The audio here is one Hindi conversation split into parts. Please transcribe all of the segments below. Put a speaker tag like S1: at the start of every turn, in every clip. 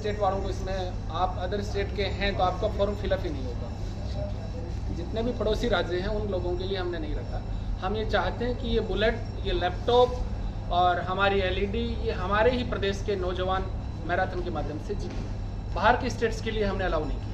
S1: स्टेट वालों को इसमें, आप अदर स्टेट के हैं तो आपका फॉर्म फिलअप ही नहीं होगा। जितने भी पड़ोसी राज्य हैं उन लोगों के लिए हमने नहीं रखा। हम ये चाहते हैं कि ये बुलेट, ये लैपटॉप और हमारी एलईडी ये हमारे ही प्रदेश के नौजवान मैराथन के माध्यम से जीतें। बाहर के स्टेट्स के लिए हमने अलाउ नहीं किया।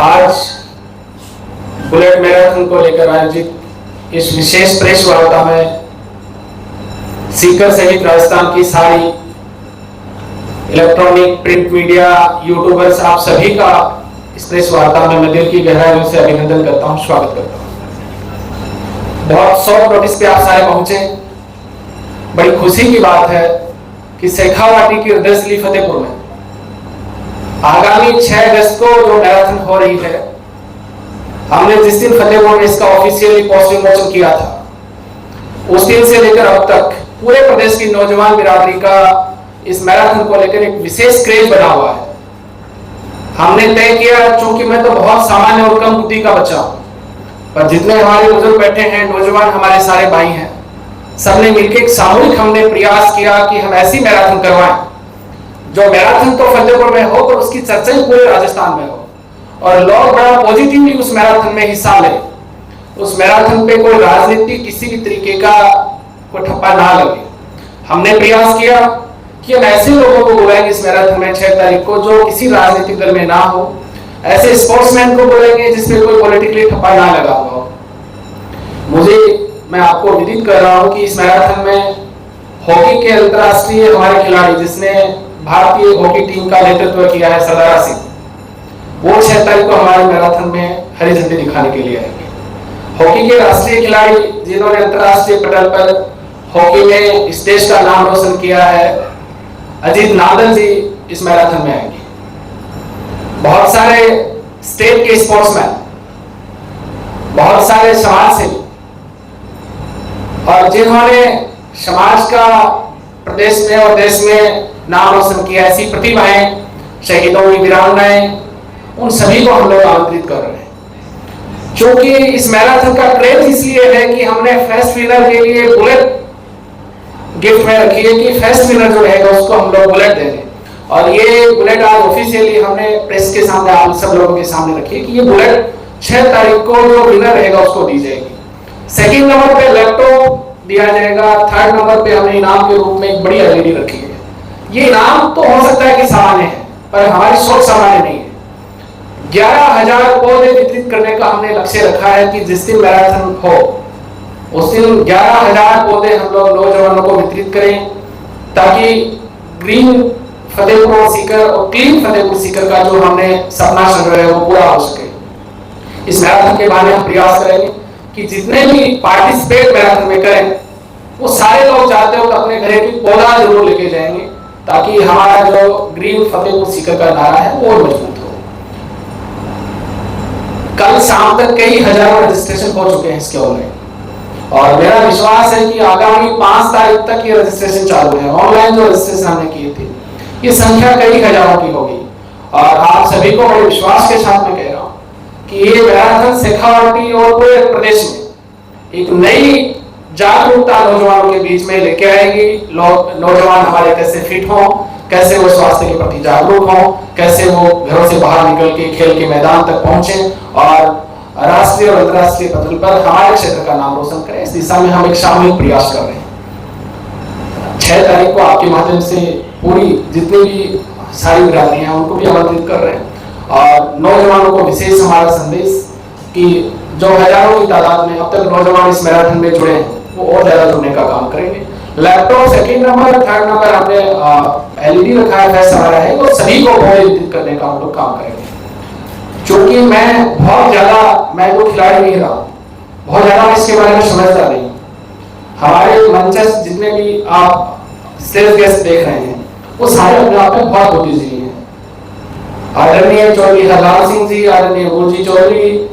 S2: आज बुलेट मैराथन को लेकर आयोजित इस विशेष प्रेस वार्ता में सीकर सहित राजस्थान की सारी इलेक्ट्रॉनिक, प्रिंट मीडिया, यूट्यूबर्स, आप सभी का इस प्रेस वार्ता में मैं दिल की गहराइयों से अभिनंदन करता हूं, स्वागत करता हूं। बहुत शॉर्ट नोटिस पे आप सारे पहुंचे। बड़ी खुशी की बात है कि शेखावाटी की हृदयस्थली फतेहपुर में आगामी 6 अगस्त को जो मैराथन हो रही है, हमने जिस दिन फतेहपुर में इसका ऑफिशियली पोस्टिंग मोशन किया था, उस दिन से लेकर अब तक पूरे प्रदेश की नौजवान बिरादरी का इस मैराथन को लेकर एक विशेष क्रेज बना हुआ है। हमने तय किया, चूंकि मैं तो बहुत सामान्य और कम बुद्धि का बच्चा हूं, पर जितने हमारे बुजुर्ग बैठे हैं, नौजवान हमारे सारे भाई हैं, सबने मिलकर एक सामूहिक हमने प्रयास किया कि हम ऐसी मैराथन करवाएं जो मैराथन तो फतेहपुर में हो पर उसकी चर्चा ही पूरे राजस्थान में हो और लोग बड़ा पॉजिटिवली उस मैराथन में हिस्सा ले। उस मैराथन पे कोई राजनीति किसी भी तरीके का कोई ठप्पा ना लगे। हमने प्रयास किया कि हम ऐसे लोगों को बुलाएंगे इस मैराथन में 6 तारीख को जो किसी राजनीतिक दल में ना हो, ऐसे स्पोर्ट्समैन को बुलाएंगे जिसमें कोई पॉलिटिकली ठप्पा ना लगा हुआ हो। मैं आपको विदित कर रहा हूं कि इस मैराथन में हॉकी के अंतरराष्ट्रीय हमारे खिलाड़ी, जिसने भारतीय हॉकी टीम का नेतृत्व किया है, सरदारा सिंह, वो 6 तारीख को हमारे मैराथन में हरी झंडी दिखाने के लिए आएंगे। हॉकी के राष्ट्रीय खिलाड़ी जिन्होंने अंतरराष्ट्रीय पटल पर हॉकी में इस देश का नाम रोशन किया है, अजीत नांदल जी इस मैराथन में आएंगे। बहुत सारे स्टेट के स्पोर्ट्समैन, बहुत सारे समाज सेवी और जिन्होंने समाज का प्रदेश में और देश में नाम रोशन किया, ऐसी प्रतिभाएं, शहीदों की वीरांगनाएं, उन सभी को हम लोग आमंत्रित कर रहे हैं। क्योंकि इस मैराथन का क्रेज इसलिए है कि हमने फर्स्ट विनर के लिए बुलेट गिफ्ट में रखी है कि फर्स्ट विनर जो रहेगा उसको हम लोग बुलेट देंगे। और ये बुलेट आज ऑफिशियली हमने प्रेस के सामने, आप सब लोगों के सामने रखी है कि ये बुलेट 6 तारीख को जो विनर रहेगा उसको दी जाएगी। सेकंड नंबर पे लैपटॉप दिया जाएगा। थर्ड नंबर पे हमने इनाम के रूप में एक बड़ी एलईडी रखी है। ये इनाम तो हो सकता है कि सामान्य है, पर हमारी सोच सामान्य नहीं है। 11,000 पौधे वितरित करने का हमने लक्ष्य रखा है कि जिस दिन मैराथन हो उस दिन 11,000 पौधे हम लोग नौजवानों को वितरित करें, ताकि ग्रीन फतेहपुर सीकर और क्लीन फतेहपुर सीकर का जो हमने सपना चल रहा है वो पूरा हो सके। इस मैराथन के बारे में हम प्रयास करेंगे कि जितने भी पार्टिसिपेट मैराथन में करें, वो सारे लोग चाहते हो कि अपने घर की पौधा जरूर लेके जाएंगे, ताकि हमारा जो ग्रीन फतेहपुर सीकर का नारा है वो मजबूत हो। कल शाम तक कई हजारों रजिस्ट्रेशन हो चुके हैं इसके ऑनलाइन, और मेरा विश्वास है कि आगामी 5 तारीख तक ये रजिस्ट्रेशन चालू है। ऑनलाइन जो रजिस्ट्रेशन हमने किए थे, ये संख्या कई हजारों की होगी। और आप सभी को बड़े विश्वास के साथ में कह रहा हूं कि ये मैराथन शेखावाटी और पूरे प्रदेश में एक नई जागरूकता नौजवानों के बीच में लेके आएगी। लोग, नौजवान हमारे कैसे फिट हो, कैसे वो स्वास्थ्य के प्रति जागरूक हो, कैसे वो घरों से बाहर निकल के खेल के मैदान तक पहुंचे और राष्ट्रीय और अंतर्राष्ट्रीय पटल पर हमारे क्षेत्र का नाम रोशन करें। इस दिशा में हम एक सामूहिक प्रयास कर रहे हैं। 6 तारीख को आपके माध्यम से पूरी जितनी भी सारी बिरादरियां हैं उनको भी आमंत्रित कर रहे हैं, और नौजवानों को विशेष हमारा संदेश कि जो हजारों की तादाद में अब तक नौजवान इस मैराथन में जुड़े हैं, वो और ज्यादा जुड़ने का काम करेंगे। Laptop second number, third number हमने एलईडी रखा है, फैस हमारा है, वो सभी को वितरित करने का हम लोग काम करेंगे। क्योंकि मैं तो खिलाड़ी नहीं रहा, बहुत ज्यादा इसके बारे में समझता नहीं। हमारे मंचस जितने भी आप स्टेज गेस्ट देख रहे हैं, वो सारे अपने आप में बहुत बुद्धिजीवी हैं। आदरणीय चौधरी हरलाल सिंह जी, आदरणीय गुरजी चौधरी,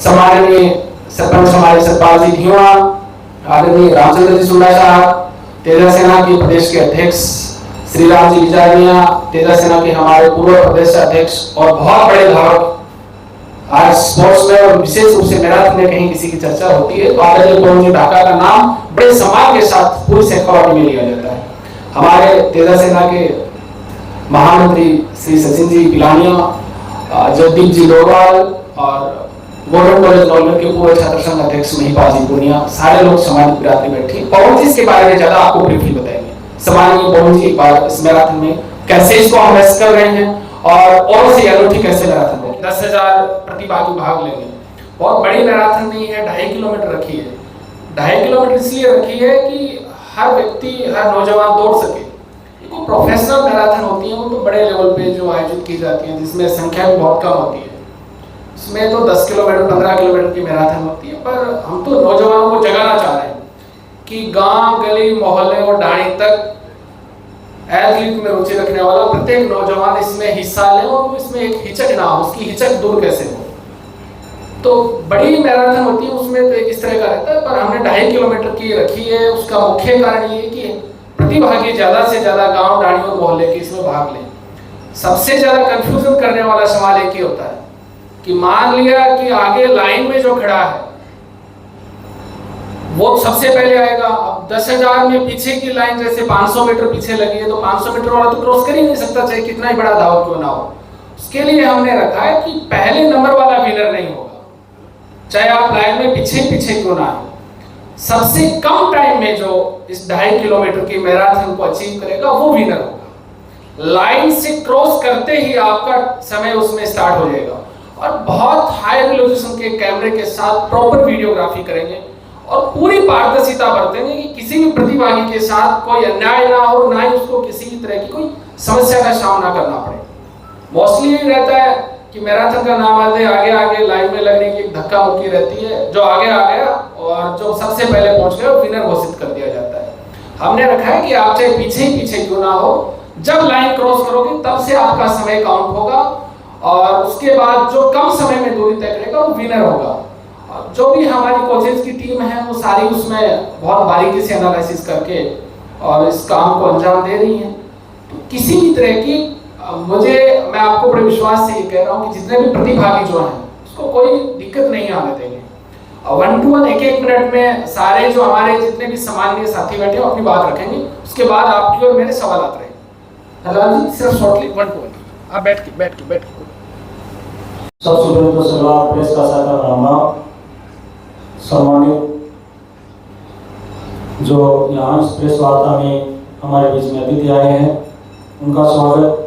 S2: सम्माननीय सरपंच हमारे सतपाल जी धीवा, आदरणीय रामचंद्र जी सुंडा साहब, तेजा सेना के प्रदेश के अध्यक्ष श्री राम जी बिजारिया, तेजा सेना के हमारे पूर्व प्रदेश अध्यक्ष और बहुत बड़े धावक। आज स्पोर्ट्स में और विशेष रूप से मैराथन में कहीं किसी की चर्चा होती है तो आदरणीय पवन जी ढाका का नाम बड़े सम्मान के साथ पूरी शेखावाटी में लिया जाता है। हमारे तेजा सेना के महामंत्री श्री सचिन जी पिलानिया, जगदीप जी डोवाल और गवर्नमेंट कॉलेज नौलर के पूर्व छात्र संघ अध्यक्ष महिपाल जी पूनिया, सारे लोग सम्मानित बिरादरी बैठे। पवन जी इसके बारे में ज्यादा आपको ब्रीफली बताएंगे। सम्माननीय पवन जी, एक बार इस मैराथन में कैसे इसको हम रेस कर रहे हैं और से अनूठी कैसे मैराथन है। 10,000 प्रतिभागी भाग लेंगे। बहुत बड़ी मैराथन नहीं है, 2.5 किलोमीटर रखी है। 2.5 किलोमीटर इसलिए रखी है कि हर व्यक्ति, हर नौजवान दौड़ सके। कोई प्रोफेशनल मैराथन होती है वो तो बड़े लेवल पे जो आयोजित की जाती है, जिसमें संख्या भी बहुत कम होती है, उसमें तो 10 किलोमीटर 15 किलोमीटर की मैराथन होती है। पर हम तो नौजवानों को जगाना चाह रहे हैं कि गांव, गली, मोहल्ले और डाणी तक एथलीट में रुचि रखने वाला प्रत्येक नौजवान इसमें हिस्सा ले और इसमें एक हिचक ना हो, उसकी हिचक दूर कैसे हो। तो बड़ी मैराथन होती है उसमें तो एक इस तरह का रहता है, पर हमने 2.5 किलोमीटर की रखी है। उसका मुख्य कारण ये है कि प्रतिभागी ज्यादा से ज्यादा गांव, डाणी और मोहल्ले के इसमें भाग लें। सबसे ज्यादा कंफ्यूजन करने वाला सवाल एक ही होता है कि मान लिया कि आगे लाइन में जो खड़ा है वो सबसे पहले आएगा। अब 10,000 में पीछे की लाइन जैसे 500 मीटर पीछे लगी है तो 500 मीटर वाला तो क्रॉस कर ही नहीं सकता, चाहे कितना ही बड़ा धावक क्यों ना हो। उसके लिए हमने रखा है कि पहले नंबर वाला विनर नहीं होगा, चाहे आप लाइन में पीछे पीछे क्यों ना हो। सबसे कम टाइम में जो इस 2.5 किलोमीटर की मैराथन को अचीव करेगा वो विनर होगा। लाइन से क्रॉस करते ही आपका समय उसमें स्टार्ट हो जाएगा और बहुत हाई रेजोल्यूशन के कैमरे के साथ प्रॉपर वीडियोग्राफी करेंगे और पूरी पारदर्शिता बरतेंगे कि किसी भी प्रतिभागी के साथ कोई अन्याय ना हो, ना ही उसको किसी भी तरह की कोई समस्या का सामना करना पड़े। मोस्टली यही रहता है कि मैराथन का नाम आते आगे आगे लाइन में लगने की एक धक्का मुक्की रहती है, जो आगे आ गया और जो सबसे पहले पहुंच गया विनर घोषित कर दिया जाता है। हमने रखा है कि आप चाहे पीछे ही पीछे क्यों ना हो, जब लाइन क्रॉस करोगे तब से आपका समय काउंट होगा और उसके बाद जो कम समय में दूरी तय करेगा वो विनर होगा। जो भी हमारी कोचेस की टीम है वो सारी उसमें बहुत बारीकी से एनालिसिस करके और इस काम को अंजाम दे रही है। तो किसी भी तरह की मैं आपको बड़े विश्वास से ये कह रहा हूँ कि जितने भी प्रतिभागी जो हैं उसको कोई दिक्कत नहीं आने देंगे। 1 to 1 एक मिनट में सारे जो हमारे जितने भी सम्माननीय साथी बैठे अपनी बात रखेंगे, उसके बाद आपकी और मेरे सवाल आते रहेंगे। हरलाल जी सिर्फ शॉर्टली 1 to 1 आप बैठ के
S3: सबसे पहले तो सलाम प्रेस का साथ सम्मानित जो यहाँ प्रेस वार्ता में हमारे बीच में अतिथि आए हैं उनका स्वागत।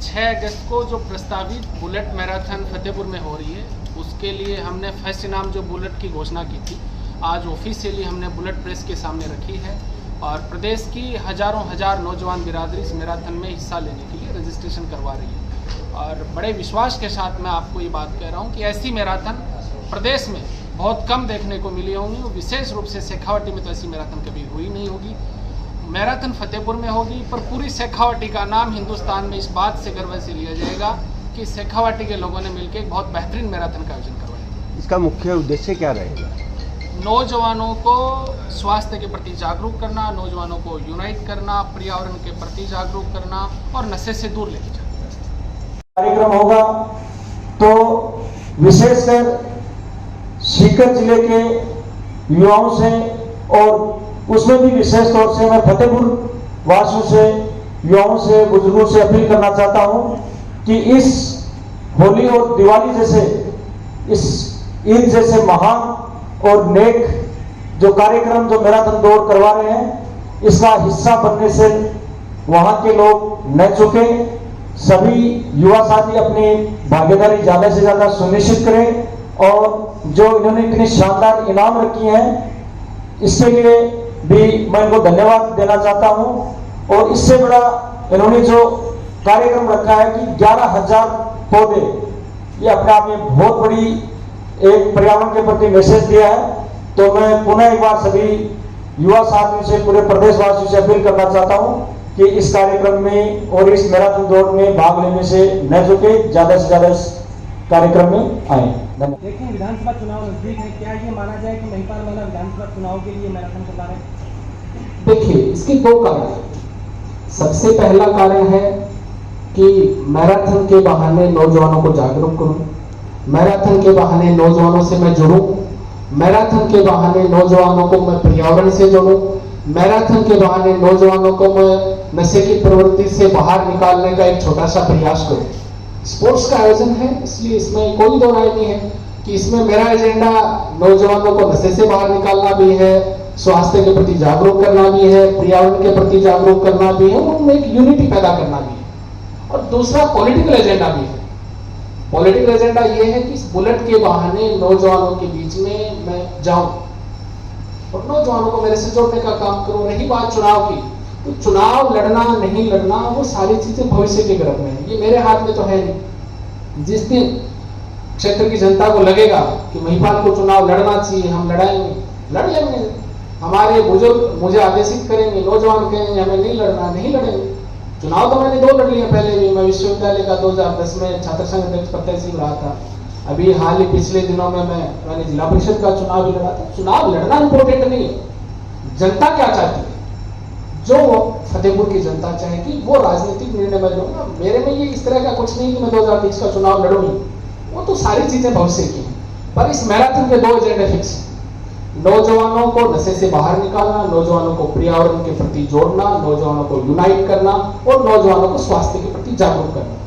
S1: 6 अगस्त को जो प्रस्तावित बुलेट मैराथन फतेहपुर में हो रही है उसके लिए हमने फर्स्ट इनाम जो बुलेट की घोषणा की थी, आज ऑफिशियली हमने बुलेट प्रेस के सामने रखी है और प्रदेश की हजारों हजार नौजवान बिरादरी इस मैराथन में हिस्सा लेने के लिए रजिस्ट्रेशन करवा रही है। और बड़े विश्वास के साथ मैं आपको ये बात कह रहा हूँ कि ऐसी मैराथन प्रदेश में बहुत कम देखने को मिली होंगी, विशेष रूप से शेखावाटी में तो ऐसी मैराथन कभी हुई नहीं होगी। मैराथन फतेहपुर में होगी, पर पूरी शेखावाटी का नाम हिंदुस्तान में इस बात से गर्व से लिया जाएगा कि शेखावाटी के लोगों ने मिलकर एक बहुत बेहतरीन मैराथन का आयोजन करवाया।
S4: इसका मुख्य उद्देश्य क्या रहेगा?
S1: नौजवानों को स्वास्थ्य के प्रति जागरूक करना, नौजवानों को यूनाइट करना, पर्यावरण के प्रति जागरूक करना और नशे से दूर लेके जाना।
S3: कार्यक्रम होगा तो विशेषकर सीकर जिले के युवाओं से और उसमें भी विशेष तौर से मैं फतेहपुर वासियों से, युवाओं से, बुजुर्गों से अपील करना चाहता हूं कि इस होली और दिवाली जैसे, इस ईद जैसे महान और नेक जो कार्यक्रम जो मैराथन दौड़ करवा रहे हैं, इसका हिस्सा बनने से वहां के लोग न चुके। सभी युवा साथी अपनी भागीदारी ज्यादा से ज्यादा सुनिश्चित करें और जो इन्होंने इतनी शानदार इनाम रखी हैं इसके लिए भी मैं इनको धन्यवाद देना चाहता हूं। और इससे बड़ा इन्होंने जो कार्यक्रम रखा है कि 11,000 पौधे, ये अपने आप में बहुत बड़ी एक पर्यावरण के प्रति मैसेज दिया है। तो मैं पुनः एक बार सभी युवा साथियों से, पूरे प्रदेशवासियों से अपील करना चाहता हूं कि इस कार्यक्रम में और इस मैराथन दौड़ में भाग लेने से न झुके, ज्यादा से ज्यादा इस कार्यक्रम में आए। धन्यवाद।
S5: देखिए विधानसभा चुनाव नजदीक है, क्या ये माना जाए कि महिपाल मेला विधानसभा चुनाव के लिए मैराथन चला रहे हैं?
S2: देखिए, इसके दो कारण हैं। सबसे पहला कारण है कि मैराथन के बहाने नौजवानों को जागरूक करूं, मैराथन के बहाने नौजवानों से मैं जुड़ूं, मैराथन के बहाने नौजवानों को मैं पर्यावरण से जोड़ूं, मैराथन के बहाने नौजवानों को मैं नशे की प्रवृत्ति से बाहर निकालने का एक छोटा सा प्रयास करूं। स्पोर्ट्स का आयोजन है, इसलिए इसमें कोई दो राय नहीं है कि इसमें मेरा एजेंडा नौजवानों को नशे से बाहर निकालना भी है, स्वास्थ्य के प्रति जागरूक करना भी है, पर्यावरण के प्रति जागरूक करना भी है, उनमें एक यूनिटी पैदा करना भी है। और दूसरा पॉलिटिकल एजेंडा भी है। पॉलिटिकल एजेंडा ये है कि इस बुलेट के बहाने नौजवानों के बीच में मैं जाऊं और नौजवानों को मेरे से जोड़ने का काम करूं। रही बात चुनाव की, तो चुनाव लड़ना नहीं लड़ना वो सारी चीजें भविष्य के गर्भ में है, ये मेरे हाथ में तो है नहीं। जिस दिन क्षेत्र की जनता को लगेगा कि महिपाल को चुनाव लड़ना चाहिए, हम लड़ाएंगे, लड़ लेंगे। हमारे बुजुर्ग मुझे आदेशित करेंगे, नौजवान कहेंगे हमें नहीं लड़ना, नहीं लड़ेंगे। चुनाव तो मैंने 2 लड़ लिए पहले भी। मैं विश्वविद्यालय का 2010 में छात्र संघ अध्यक्ष प्रत्याशी रहा था। अभी हाल ही पिछले दिनों में मैंने जिला परिषद का चुनाव भी लड़ा था। चुनाव लड़ना इंपॉर्टेंट नहीं है, जनता क्या चाहती है, जो फतेहपुर की जनता चाहेगी वो राजनीतिक निर्णय मैं लूंगा। मेरे में ये इस तरह का कुछ नहीं कि मैं 2023 का चुनाव लड़ूंगी, वो तो सारी चीजें भविष्य की हैं। पर इस मैराथन के 2 एजेंडे फिक्स हैं। नौजवानों को नशे से बाहर निकालना, नौजवानों को पर्यावरण के प्रति जोड़ना, नौजवानों को यूनाइट करना और नौजवानों को स्वास्थ्य के प्रति जागरूक करना।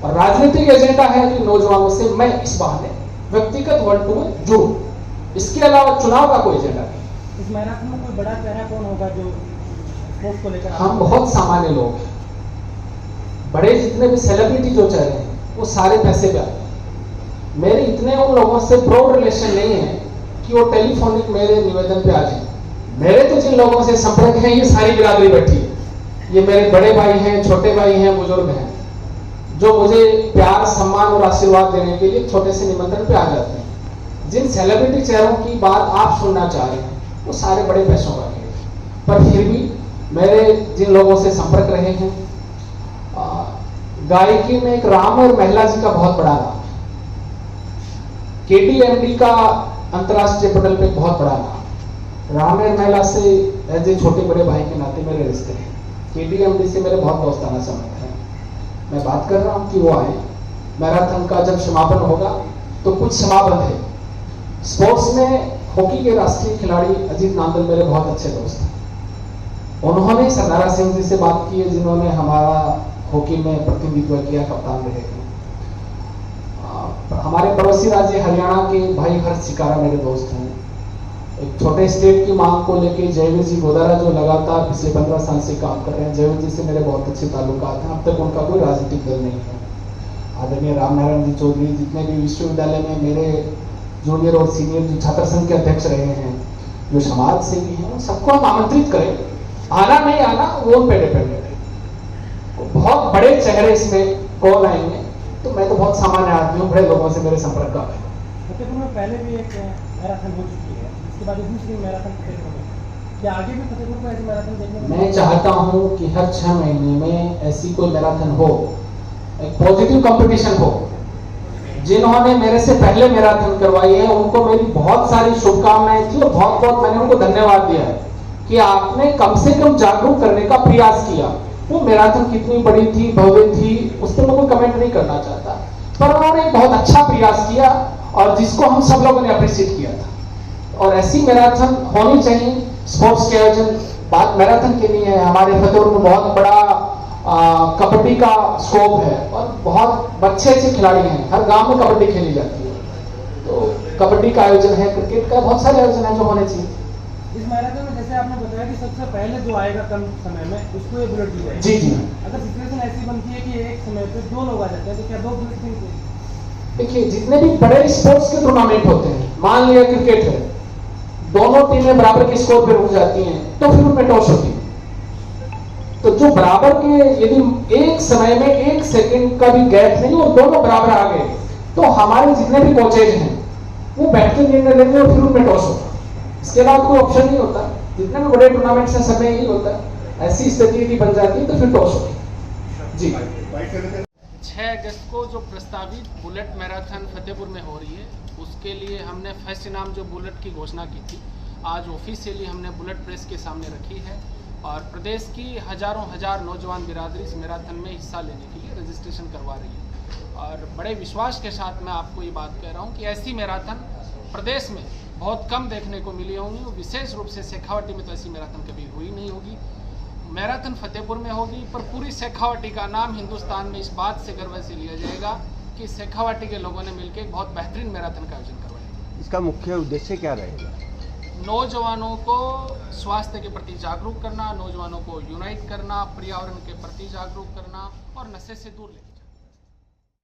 S2: और राजनीतिक एजेंडा है कि नौजवानों से मैं इस बहाने व्यक्तिगत वर्ग में जुड़ूं। इसके अलावा चुनाव का कोई एजेंडा नहीं।
S5: इस मैराथन में कोई बड़ा चेहरा कौन होगा जो स्पोर्ट्स को लेकर?
S2: हम बहुत सामान्य लोग हैं। बड़े जितने भी सेलिब्रिटी जो चेहरे हैं वो सारे पैसे पे आते हैं। मेरे इतने उन लोगों से ब्रॉड रिलेशन नहीं है कि वो टेलीफोनिक मेरे निवेदन पे आ जाए। मेरे तो जिन लोगों से संपर्क है ये सारी बिरादरी बैठी है। ये मेरे बड़े भाई हैं, छोटे भाई हैं, बुजुर्ग हैं, जो मुझे प्यार, सम्मान और आशीर्वाद देने के लिए छोटे से निमंत्रण पे आ जाते हैं। जिन सेलिब्रिटी चेहरों की बात आप सुनना चाह रहे हैं वो सारे बड़े पैसों का खेल है। पर फिर भी मेरे जिन लोगों से संपर्क रहे हैं, गायकी में एक राम और महिला जी का बहुत बड़ा नाम है। KTMD का अंतरराष्ट्रीय पटल पे बहुत बड़ा नाम। राम और महिला से एज ए छोटे बड़े भाई के नाते मेरे रिश्ते हैं। KTMD से मेरे बहुत दोस्ताना संबंध है। मैं बात कर रहा हूँ कि वो आए। मैराथन का जब समापन होगा तो कुछ समाबंध है। स्पोर्ट्स में हॉकी के राष्ट्रीय खिलाड़ी अजीत नांदल मेरे बहुत अच्छे दोस्त हैं। उन्होंने सरदारा सिंह जी से बात की है, जिन्होंने हमारा हॉकी में प्रतिनिधित्व किया, कप्तान रहे थे। हमारे पड़ोसी राज्य हरियाणा के भाई हर्ष शिकारा मेरे दोस्त हैं। एक छोटे स्टेट की मांग को लेके जयवीर जी गोदारा जो लगातार पिछले 15 साल से काम कर रहे हैं, जयवीर जी से मेरे बहुत अच्छे ताल्लुकात हैं। अब तक उनका कोई राजनीतिक दल नहीं है। आदरणीय राम नारायण जी चौधरी जितने भी विश्वविद्यालय में मेरे जूनियर और सीनियर जो छात्र संघ के अध्यक्ष रहे हैं, जो समाज सेवी हैं, उन सबको हम आमंत्रित करें। आना नहीं आना वो उन पे डिपेंडेंट है। बहुत बड़े चेहरे इसमें कौन आएंगे, तो मैं तो बहुत सामान्य आदमी हूँ, बड़े लोगों से मेरे संपर्क का है।
S5: फतेहपुर में पहले भी एक मैराथन हो चुकी है, इसके बाद दूसरी मैराथन फतेहपुर में, क्या आगे भी फतेहपुर में ऐसी मैराथन देखने को?
S2: मैं चाहता हूँ कि हर 6 महीने में ऐसी कोई मैराथन हो, एक पॉजिटिव कंपटीशन हो। जिन्होंने मेरे से पहले मैराथन करवाई है उनको मेरी बहुत सारी शुभकामनाएं थी और बहुत बहुत मैंने उनको धन्यवाद दिया है कि आपने कम से कम जागरूक करने का प्रयास किया। वो मैराथन कितनी बड़ी थी, भव्य थी, उस पर मैं कोई कमेंट नहीं करना चाहता, पर उन्होंने बहुत अच्छा प्रयास किया और जिसको हम सब लोगों ने अप्रिशिएट किया था। और ऐसी मैराथन होनी चाहिए। स्पोर्ट्स के आयोजन बात मैराथन की नहीं है। हमारे फतेहपुर में बहुत बड़ा कबड्डी का स्कोप है और बहुत अच्छे अच्छे खिलाड़ी हैं। हर गांव में कबड्डी खेली जाती है, तो कबड्डी का आयोजन है, क्रिकेट का, बहुत सारे आयोजन है जो होने चाहिए।
S5: इस मैराथन में जैसे आपने बताया कि सबसे पहले जो आएगा कम समय में उसको ये बुलेट दी जाएगी।
S2: जी जी।
S5: अगर सिचुएशन ऐसी बनती है कि एक समय पे 2 लोग आ जाते हैं तो क्या 2 बुलेट देंगे?
S2: देखिए, जितने भी बड़े स्पोर्ट्स के टूर्नामेंट होते हैं, मान लिया क्रिकेट है, दोनों टीमें बराबर के स्कोर पे रुक जाती हैं, तो फिर उनमें टॉस होती है। तो जो बराबर के, यदि एक समय में 1 सेकंड का भी गैप नहीं और दोनों बराबर आ गए, तो हमारे जितने भी कोचेज हैं वो बैठ के निर्णय लेंगे और फिर उनमें टॉस होगा। इसके बाद कोई ऑप्शन नहीं होता। जितने भी बड़े टूर्नामेंट्स हैं सब में यही होता है। ऐसी स्थिति यदि बन जाती है तो फिर टॉस होगी। जी
S1: 6 अगस्त को जो प्रस्तावित बुलेट मैराथन फतेहपुर में हो रही है, उसके लिए हमने फर्स्ट इनाम जो बुलेट की घोषणा की थी, आज ऑफिशियली हमने बुलेट प्रेस के सामने रखी है और प्रदेश की हजारों हजार नौजवान बिरादरी इस मैराथन में हिस्सा लेने के लिए रजिस्ट्रेशन करवा रही है। और बड़े विश्वास के साथ मैं आपको ये बात कह रहा हूँ कि ऐसी मैराथन प्रदेश में बहुत कम देखने को मिली होंगी, विशेष रूप से शेखावाटी में तो ऐसी मैराथन कभी हुई नहीं होगी। मैराथन फतेहपुर में होगी, पर पूरी शेखावाटी का नाम हिंदुस्तान में इस बात से गर्व से लिया जाएगा कि शेखावाटी के लोगों ने मिलकर एक बहुत बेहतरीन मैराथन का आयोजन करवाया।
S4: इसका मुख्य उद्देश्य क्या रहेगा?
S1: नौजवानों को स्वास्थ्य के प्रति जागरूक करना, नौजवानों को यूनाइट करना, पर्यावरण के प्रति जागरूक करना और नशे से दूर लेना।